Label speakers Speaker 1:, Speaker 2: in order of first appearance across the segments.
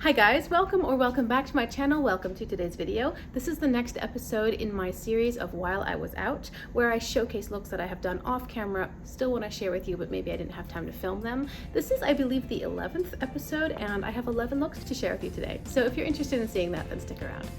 Speaker 1: Hi guys, welcome back to my channel. Welcome to today's video. This is the next episode in my series of While I Was Out, where I showcase looks that I have done off camera, still want to share with you, but maybe I didn't have time to film them. This is, I believe, the 11th episode, and I have 11 looks to share with you today. So if you're interested in seeing that, then stick around.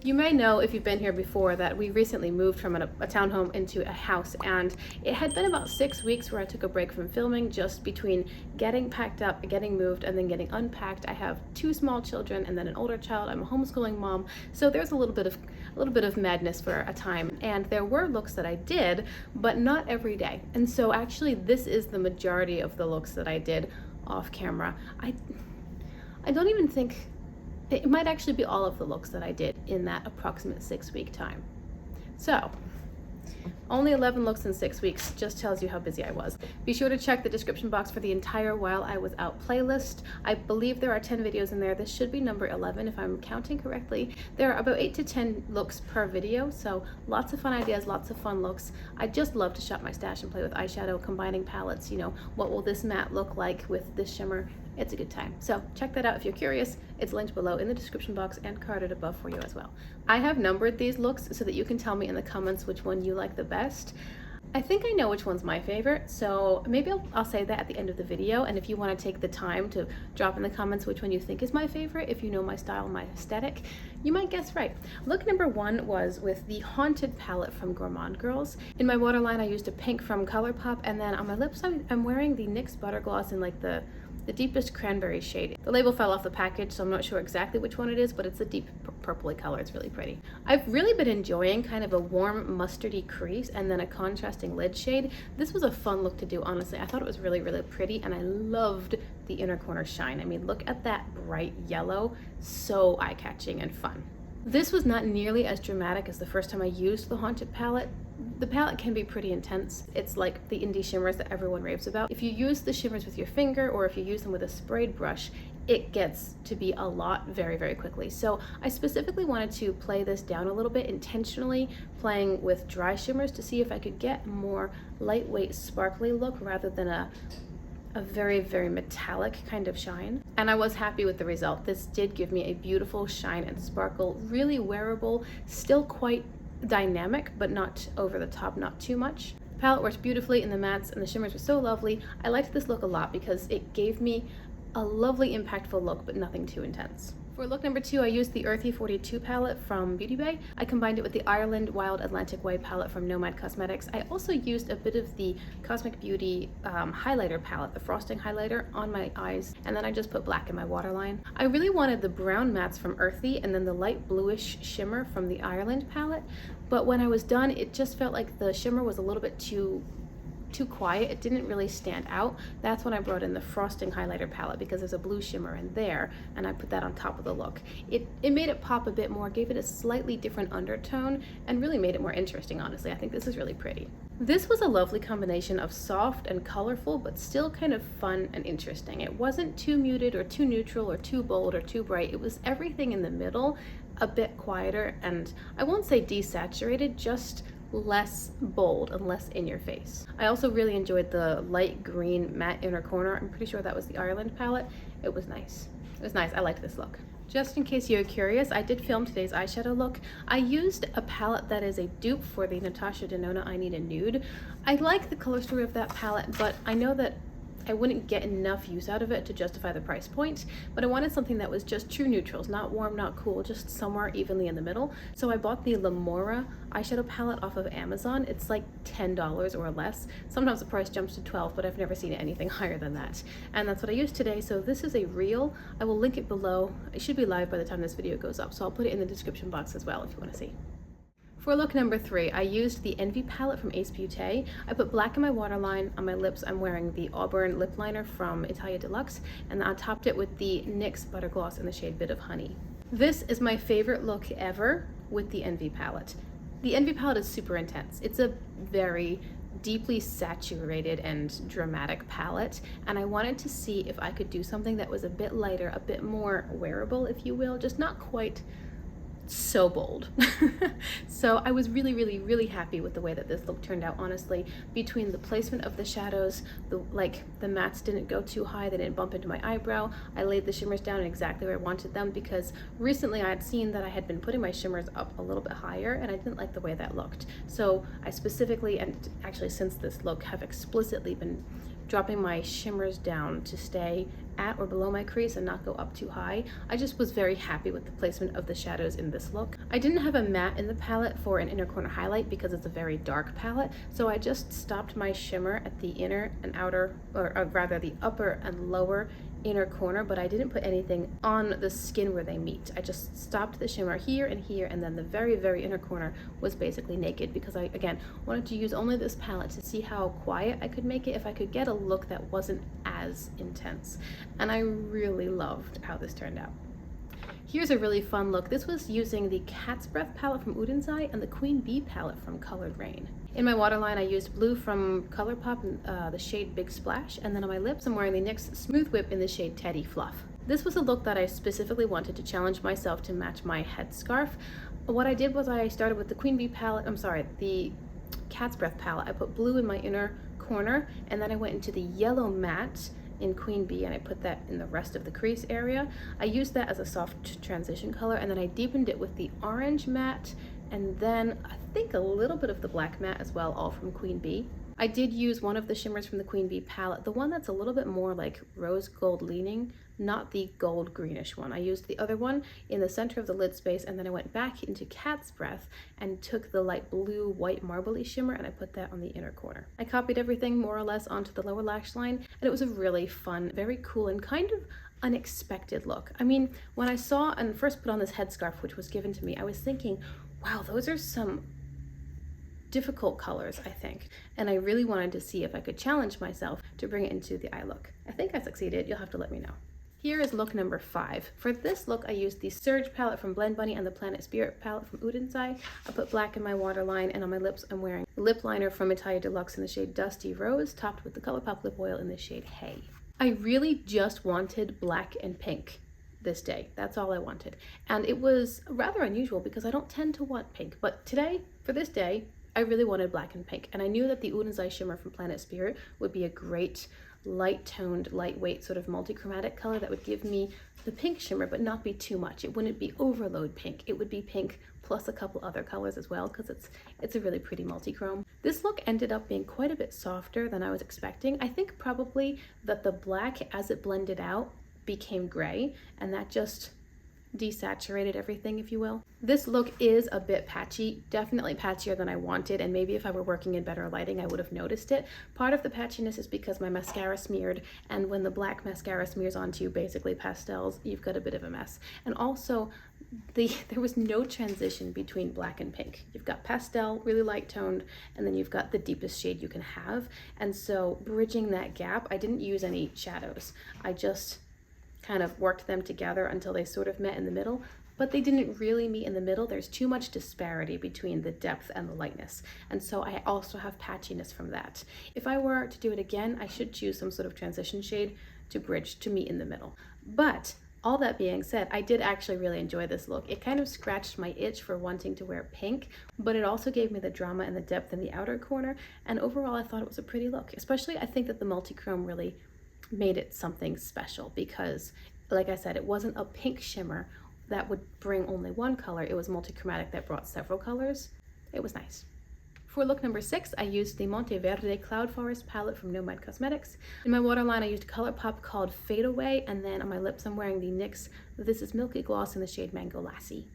Speaker 1: You may know, if you've been here before, that we recently moved from a townhome into a house, and it had been about 6 weeks where I took a break from filming, just between getting packed up, getting moved, and then getting unpacked. I have 2 small children and then an older child. I'm a homeschooling mom, so there's a little bit of madness for a time. And there were looks that I did, but not every day. And so actually this is the majority of the looks that I did off camera. I don't even think it might actually be all of the looks that I did in that approximate 6-week time. So, only 11 looks in 6 weeks just tells you how busy I was. Be sure to check the description box for the entire While I Was Out playlist. I believe there are 10 videos in there. This should be number 11 if I'm counting correctly. There are about 8 to 10 looks per video, so lots of fun ideas, lots of fun looks. I just love to shop my stash and play with eyeshadow, combining palettes, you know, what will this matte look like with this shimmer? It's a good time. So check that out if you're curious. It's linked below in the description box and carded above for you as well. I have numbered these looks so that you can tell me in the comments which one you like the best. I think I know which one's my favorite, so maybe I'll say that at the end of the video, and if you want to take the time to drop in the comments which one you think is my favorite, if you know my style, my aesthetic, you might guess right. Look number 1 was with the Haunted palette from Gourmand Girls. In my waterline I used a pink from ColourPop, and then on my lips I'm wearing the NYX Butter Gloss in like the deepest cranberry shade. The label fell off the package, so I'm not sure exactly which one it is, but it's a deep purpley color. It's really pretty. I've really been enjoying kind of a warm mustardy crease and then a contrasting lid shade. This was a fun look to do, honestly. I thought it was really, really pretty, and I loved the inner corner shine. I mean, look at that bright yellow. So eye-catching and fun. This was not nearly as dramatic as the first time I used the Haunted palette. The palette can be pretty intense. It's like the indie shimmers that everyone raves about. If you use the shimmers with your finger, or if you use them with a sprayed brush, it gets to be a lot very, very quickly. So I specifically wanted to play this down a little bit, intentionally playing with dry shimmers to see if I could get more lightweight, sparkly look rather than a very, very metallic kind of shine. And I was happy with the result. This did give me a beautiful shine and sparkle, really wearable, still quite dynamic, but not over the top, not too much. The palette works beautifully, and the mattes and the shimmers were so lovely. I liked this look a lot because it gave me a lovely, impactful look, but nothing too intense. For look number 2, I used the Earthy 42 palette from Beauty Bay. I combined it with the Ireland Wild Atlantic White palette from Nomad Cosmetics. I also used a bit of the Cosmic Beauty highlighter palette, the frosting highlighter, on my eyes, and then I just put black in my waterline. I really wanted the brown mattes from Earthy and then the light bluish shimmer from the Ireland palette, but when I was done, it just felt like the shimmer was a little bit too quiet. It didn't really stand out. That's when I brought in the frosting highlighter palette, because there's a blue shimmer in there, and I put that on top of the look. It made it pop a bit more, gave it a slightly different undertone, and really made it more interesting, honestly. I think this is really pretty. This was a lovely combination of soft and colorful, but still kind of fun and interesting. It wasn't too muted or too neutral or too bold or too bright. It was everything in the middle, a bit quieter, and I won't say desaturated, just less bold and less in your face. I also really enjoyed the light green matte inner corner. I'm pretty sure that was the Ireland palette. It was nice. It was nice. I liked this look. Just in case you're curious, I did film today's eyeshadow look. I used a palette that is a dupe for the Natasha Denona I Need a Nude. I like the color story of that palette, but I know that I wouldn't get enough use out of it to justify the price point, but I wanted something that was just true neutrals, not warm, not cool, just somewhere evenly in the middle. So I bought the Lamora eyeshadow palette off of Amazon. It's like $10 or less. Sometimes the price jumps to $12, but I've never seen anything higher than that. And that's what I used today. So this is a reel. I will link it below. It should be live by the time this video goes up, so I'll put it in the description box as well if you want to see. For look number 3, I used the Envy palette from Ace Beauté. I put black in my waterline. On my lips, I'm wearing the Auburn lip liner from Italia Deluxe, and I topped it with the NYX Butter Gloss in the shade Bit of Honey. This is my favorite look ever with the Envy palette. The Envy palette is super intense. It's a very deeply saturated and dramatic palette, and I wanted to see if I could do something that was a bit lighter, a bit more wearable, if you will, just not quite so bold. So I was really happy with the way that this look turned out, honestly. Between the placement of the shadows, the mattes didn't go too high, they didn't bump into my eyebrow. I laid the shimmers down exactly where I wanted them, because recently I had seen that I had been putting my shimmers up a little bit higher and I didn't like the way that looked. So I specifically, and actually since this look, have explicitly been dropping my shimmers down to stay at or below my crease and not go up too high. I just was very happy with the placement of the shadows in this look. I didn't have a matte in the palette for an inner corner highlight because it's a very dark palette, so I just stopped my shimmer at the inner and outer, or rather the upper and lower inner corner, but I didn't put anything on the skin where they meet. I just stopped the shimmer here, and then the very inner corner was basically naked, because I, again, wanted to use only this palette to see how quiet I could make it if I could get a look that wasn't as intense. And I really loved how this turned out. Here's a really fun look. This was using the Cat's Breath palette from Udensai and the Queen Bee palette from Colored Rain. In my waterline, I used blue from ColourPop, the shade Big Splash, and then on my lips, I'm wearing the NYX Smooth Whip in the shade Teddy Fluff. This was a look that I specifically wanted to challenge myself to match my headscarf. What I did was I started with the Queen Bee palette, the Cat's Breath palette. I put blue in my inner corner, and then I went into the yellow matte in Queen Bee, and I put that in the rest of the crease area. I used that as a soft transition color, and then I deepened it with the orange matte, and then I think a little bit of the black matte as well, all from Queen Bee. I did use one of the shimmers from the Queen Bee palette, the one that's a little bit more like rose gold leaning, not the gold greenish one. I used the other one in the center of the lid space, and then I went back into Cat's Breath and took the light blue white marbly shimmer and I put that on the inner corner. I copied everything more or less onto the lower lash line, and it was a really fun, very cool, and kind of unexpected look. I mean, when I saw and first put on this headscarf, which was given to me, I was thinking, wow, those are some difficult colors, I think. And I really wanted to see if I could challenge myself to bring it into the eye look. I think I succeeded. You'll have to let me know. Here is look number 5. For this look, I used the Surge palette from Blend Bunny and the Planet Spirit palette from Udensai. I put black in my waterline, and on my lips, I'm wearing a lip liner from Italia Deluxe in the shade Dusty Rose, topped with the ColourPop lip oil in the shade Hay. I really just wanted black and pink this day. That's all I wanted. And it was rather unusual because I don't tend to want pink, but today, for this day, I really wanted black and pink. And I knew that the Udensai shimmer from Planet Spirit would be a great light-toned, lightweight sort of multi-chromatic color that would give me the pink shimmer but not be too much. It wouldn't be overload pink. It would be pink plus a couple other colors as well, because it's a really pretty multi-chrome. This look ended up being quite a bit softer than I was expecting. I think probably that the black, as it blended out, became gray, and that just desaturated everything, if you will. This look is a bit patchy, definitely patchier than I wanted, and maybe if I were working in better lighting I would have noticed it. Part of the patchiness is because my mascara smeared, and when the black mascara smears onto basically pastels, you've got a bit of a mess. And also there was no transition between black and pink. You've got pastel, really light toned, and then you've got the deepest shade you can have. And so bridging that gap, I didn't use any shadows. I just kind of worked them together until they sort of met in the middle, but they didn't really meet in the middle. There's too much disparity between the depth and the lightness, and so I also have patchiness from that. If I were to do it again, I should choose some sort of transition shade to bridge to meet in the middle. But all that being said, I did actually really enjoy this look. It kind of scratched my itch for wanting to wear pink, but it also gave me the drama and the depth in the outer corner, and overall I thought it was a pretty look. Especially, I think that the multi-chrome really made it something special, because like I said, it wasn't a pink shimmer that would bring only one color. It was multi-chromatic that brought several colors. It was nice. For look number 6, I used the Monteverde Cloud Forest palette from Nomad Cosmetics. In my waterline, I used a ColourPop called Fade Away, and then on my lips, I'm wearing the NYX This Is Milky Gloss in the shade Mango Lassie.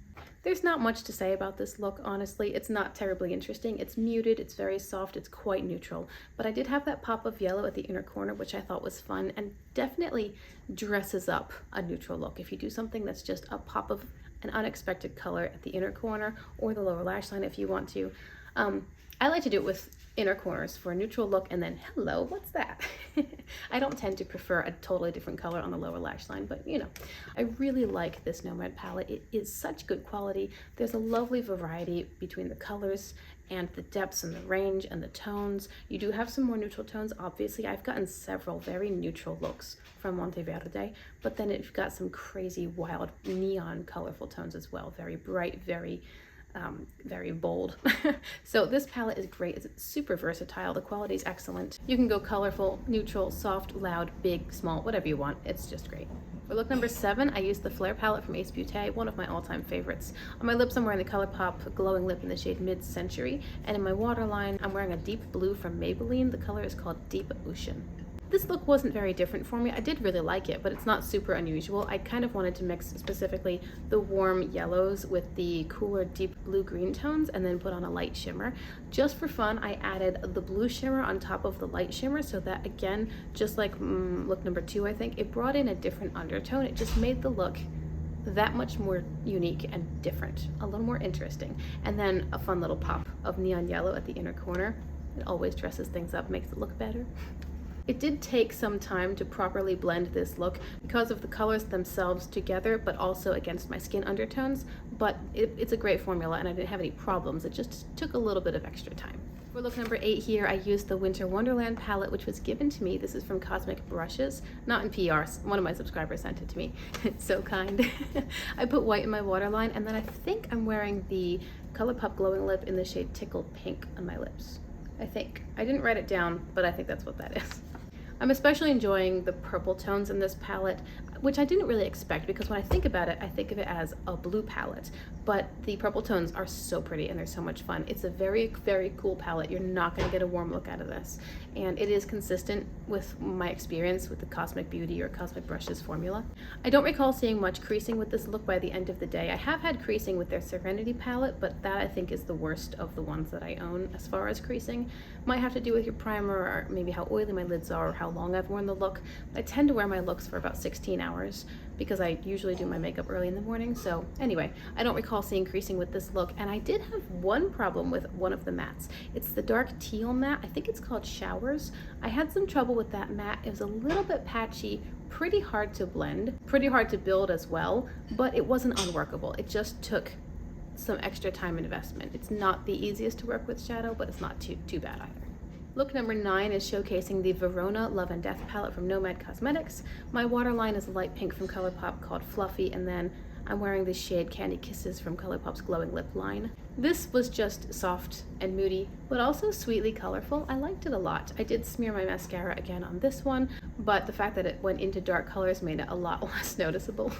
Speaker 1: There's not much to say about this look, honestly. It's not terribly interesting. It's muted, it's very soft, it's quite neutral. But I did have that pop of yellow at the inner corner, which I thought was fun and definitely dresses up a neutral look. If you do something that's just a pop of an unexpected color at the inner corner or the lower lash line if you want to. I like to do it with inner corners for a neutral look, and then, hello, what's that? I don't tend to prefer a totally different color on the lower lash line, but you know, I really like this Nomad palette. It is such good quality. There's a lovely variety between the colors, and the depths and the range and the tones. You do have some more neutral tones. Obviously, I've gotten several very neutral looks from Monteverde, but then you've got some crazy, wild, neon, colorful tones as well. Very bright, very bold. So this palette is great. It's super versatile. The quality is excellent. You can go colorful, neutral, soft, loud, big, small, whatever you want. It's just great. For look number 7, I used the Flare palette from Ace Beauté, one of my all-time favorites. On my lips, I'm wearing the ColourPop Glowing Lip in the shade Mid-Century, and in my waterline, I'm wearing a deep blue from Maybelline. The color is called Deep Ocean. This look wasn't very different for me. I did really like it, but it's not super unusual. I kind of wanted to mix specifically the warm yellows with the cooler deep blue-green tones and then put on a light shimmer. Just for fun, I added the blue shimmer on top of the light shimmer so that, again, just like look number 2, I think, it brought in a different undertone. It just made the look that much more unique and different, a little more interesting. And then a fun little pop of neon yellow at the inner corner. It always dresses things up, makes it look better. It did take some time to properly blend this look because of the colors themselves together, but also against my skin undertones, but it's a great formula and I didn't have any problems. It just took a little bit of extra time. For look number 8 here, I used the Winter Wonderland palette, which was given to me. This is from Cosmic Brushes, not in PR. One of my subscribers sent it to me. It's so kind. I put white in my waterline, and then I think I'm wearing the ColourPop Glowing Lip in the shade Tickled Pink on my lips. I think. I didn't write it down, but I think that's what that is. I'm especially enjoying the purple tones in this palette, which I didn't really expect because when I think about it, I think of it as a blue palette, but the purple tones are so pretty and they're so much fun. It's a very, very cool palette. You're not going to get a warm look out of this. And it is consistent with my experience with the Cosmic Beauty or Cosmic Brushes formula. I don't recall seeing much creasing with this look by the end of the day. I have had creasing with their Serenity palette, but that I think is the worst of the ones that I own as far as creasing. Might have to do with your primer or maybe how oily my lids are or how long I've worn the look. I tend to wear my looks for about 16 hours because I usually do my makeup early in the morning. So anyway, I don't recall seeing creasing with this look, and I did have one problem with one of the mattes. It's the dark teal matte. I think it's called Showers. I had some trouble with that matte. It was a little bit patchy, pretty hard to blend, pretty hard to build as well, but it wasn't unworkable. It just took some extra time investment. It's not the easiest to work with shadow, but it's not too bad either. Look number 9 is showcasing the Verona Love and Death palette from Nomad Cosmetics. My waterline is a light pink from ColourPop called Fluffy, and then I'm wearing the shade Candy Kisses from ColourPop's Glowing Lip line. This was just soft and moody, but also sweetly colorful. I liked it a lot. I did smear my mascara again on this one, but the fact that it went into dark colors made it a lot less noticeable.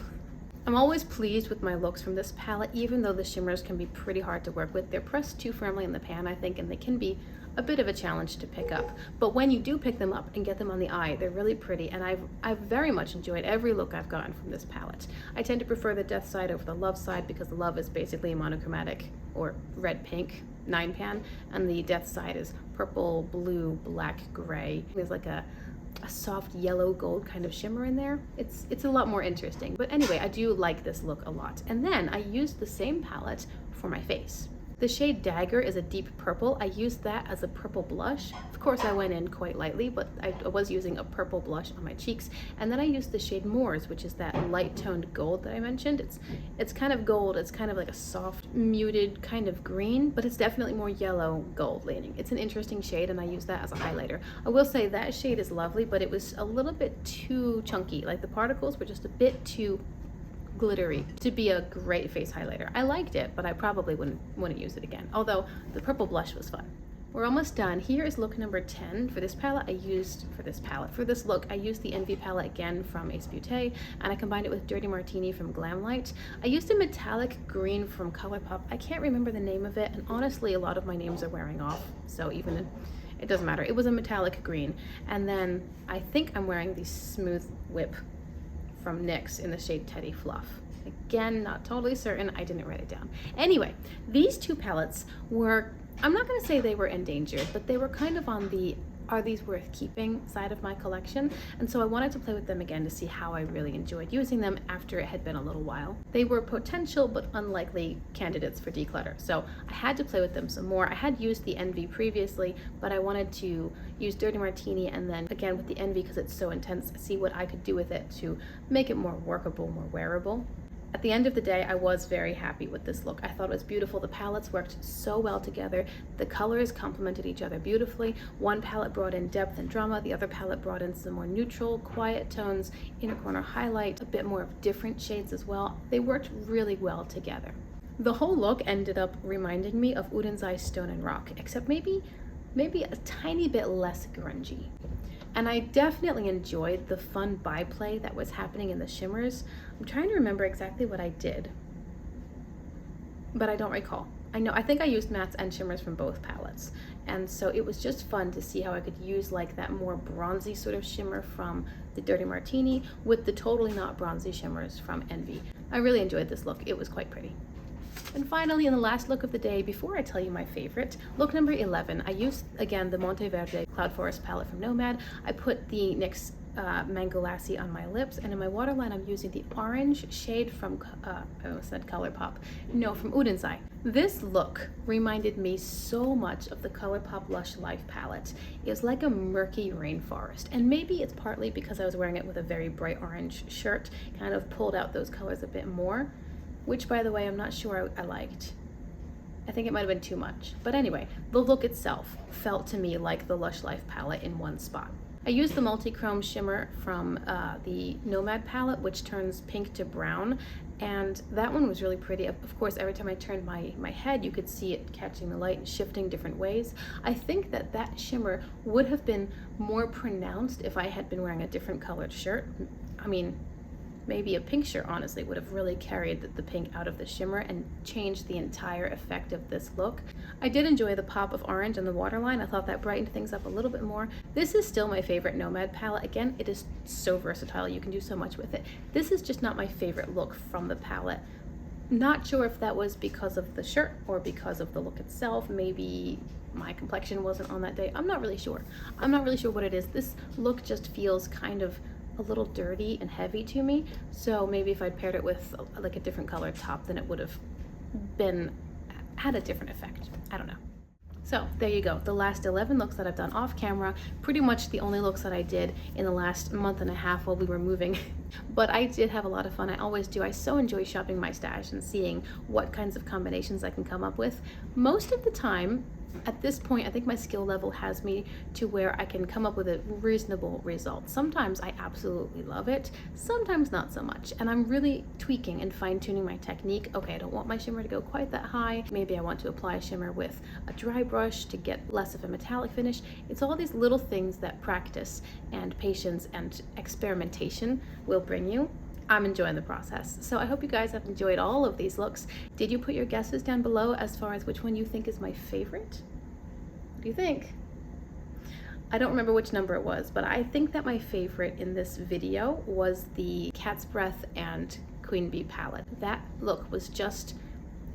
Speaker 1: I'm always pleased with my looks from this palette, even though the shimmers can be pretty hard to work with. They're pressed too firmly in the pan, I think, and they can be a bit of a challenge to pick up. But when you do pick them up and get them on the eye, they're really pretty, and I've very much enjoyed every look I've gotten from this palette. I tend to prefer the Death side over the Love side because the Love is basically monochromatic or red-pink 9-pan, and the Death side is purple, blue, black, gray. There's like a soft yellow gold kind of shimmer in there. It's a lot more interesting. But anyway, I do like this look a lot. And then I used the same palette for my face. The shade Dagger is a deep purple. I used that as a purple blush. Of course, I went in quite lightly, but I was using a purple blush on my cheeks. And then I used the shade Moors, which is that light toned gold that I mentioned. It's kind of gold. It's kind of like a soft, muted kind of green, but it's definitely more yellow gold leaning. It's an interesting shade, and I used that as a highlighter. I will say that shade is lovely, but it was a little bit too chunky. Like the particles were just a bit too glittery to be a great face highlighter. I liked it, but I probably wouldn't use it again, although the purple blush was fun. We're almost done. Here is look number 10. For this look, I used the Envy palette again from Ace Beauté, and I combined it with Dirty Martini from Glamlight. I used a metallic green from ColourPop. I can't remember the name of it, and honestly, a lot of my names are wearing off, so it doesn't matter. It was a metallic green. And then I think I'm wearing the Smooth Whip from NYX in the shade Teddy Fluff. Again, not totally certain. I didn't write it down. Anyway, these two palettes were, I'm not going to say they were endangered, but they were kind of on the are these worth keeping side of my collection, and so I wanted to play with them again to see how I really enjoyed using them after it had been a little while. They were potential but unlikely candidates for declutter, so I had to play with them some more. I had used the Envy previously, but I wanted to use Dirty Martini and then again with the Envy because it's so intense, see what I could do with it to make it more workable, more wearable. At the end of the day, I was very happy with this look. I thought it was beautiful. The palettes worked so well together. The colors complemented each other beautifully. One palette brought in depth and drama. The other palette brought in some more neutral, quiet tones, inner corner highlight, a bit more of different shades as well. They worked really well together. The whole look ended up reminding me of Urenzai Stone and Rock, except maybe a tiny bit less grungy. And I definitely enjoyed the fun byplay that was happening in the shimmers. I'm trying to remember exactly what I did, but I don't recall. I think I used mattes and shimmers from both palettes. And so it was just fun to see how I could use like that more bronzy sort of shimmer from the Dirty Martini with the totally not bronzy shimmers from Envy. I really enjoyed this look. It was quite pretty. And finally, in the last look of the day, before I tell you my favorite, look number 11, I used, again, the Monteverde Cloud Forest palette from Nomad. I put the NYX Mango Lassie on my lips, and in my waterline, I'm using the orange shade from, I almost said ColourPop, no, from Urenzai. This look reminded me so much of the ColourPop Lush Life palette. It was like a murky rainforest, and maybe it's partly because I was wearing it with a very bright orange shirt, kind of pulled out those colors a bit more. Which, by the way, I'm not sure I liked. I think it might have been too much. But anyway, the look itself felt to me like the Lush Life palette in one spot. I used the multi-chrome shimmer from the Nomad palette, which turns pink to brown, and that one was really pretty. Of course, every time I turned my head, you could see it catching the light and shifting different ways. I think that shimmer would have been more pronounced if I had been wearing a different colored shirt. I mean, maybe a pink shirt honestly would have really carried the pink out of the shimmer and changed the entire effect of this look. I did enjoy the pop of orange on the waterline. I thought that brightened things up a little bit more. This is still my favorite Nomad palette. Again, it is so versatile. You can do so much with it. This is just not my favorite look from the palette. Not sure if that was because of the shirt or because of the look itself. Maybe my complexion wasn't on that day. I'm not really sure. I'm not really sure what it is. This look just feels kind of a little dirty and heavy to me, so maybe if I'd paired it with like a different colored top, then it would have had a different effect. I don't know. So there you go, the last 11 looks that I've done off camera, pretty much the only looks that I did in the last month and a half while we were moving. But I did have a lot of fun. I always do. I so enjoy shopping my stash and seeing what kinds of combinations I can come up with. Most of the time, at this point, I think my skill level has me to where I can come up with a reasonable result. Sometimes I absolutely love it, sometimes not so much. And I'm really tweaking and fine-tuning my technique. Okay, I don't want my shimmer to go quite that high. Maybe I want to apply shimmer with a dry brush to get less of a metallic finish. It's all these little things that practice and patience and experimentation will bring you. I'm enjoying the process. So I hope you guys have enjoyed all of these looks. Did you put your guesses down below as far as which one you think is my favorite? What do you think? I don't remember which number it was, but I think that my favorite in this video was the Cat's Breath and Queen Bee palette. That look was just,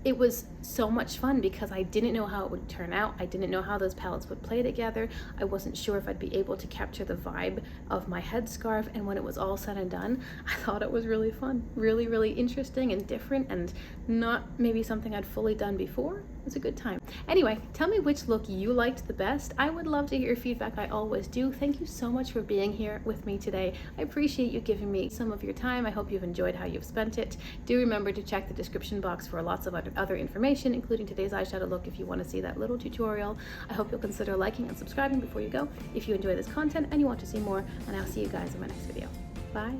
Speaker 1: it was so much fun because I didn't know how it would turn out. I didn't know how those palettes would play together. I wasn't sure if I'd be able to capture the vibe of my headscarf, and when it was all said and done, I thought it was really fun, really, really interesting and different, and not maybe something I'd fully done before. It was a good time. Anyway, tell me which look you liked the best. I would love to hear your feedback. I always do. Thank you so much for being here with me today. I appreciate you giving me some of your time. I hope you've enjoyed how you've spent it. Do remember to check the description box for lots of other information, including today's eyeshadow look if you want to see that little tutorial. I hope you'll consider liking and subscribing before you go if you enjoy this content and you want to see more, and I'll see you guys in my next video. Bye.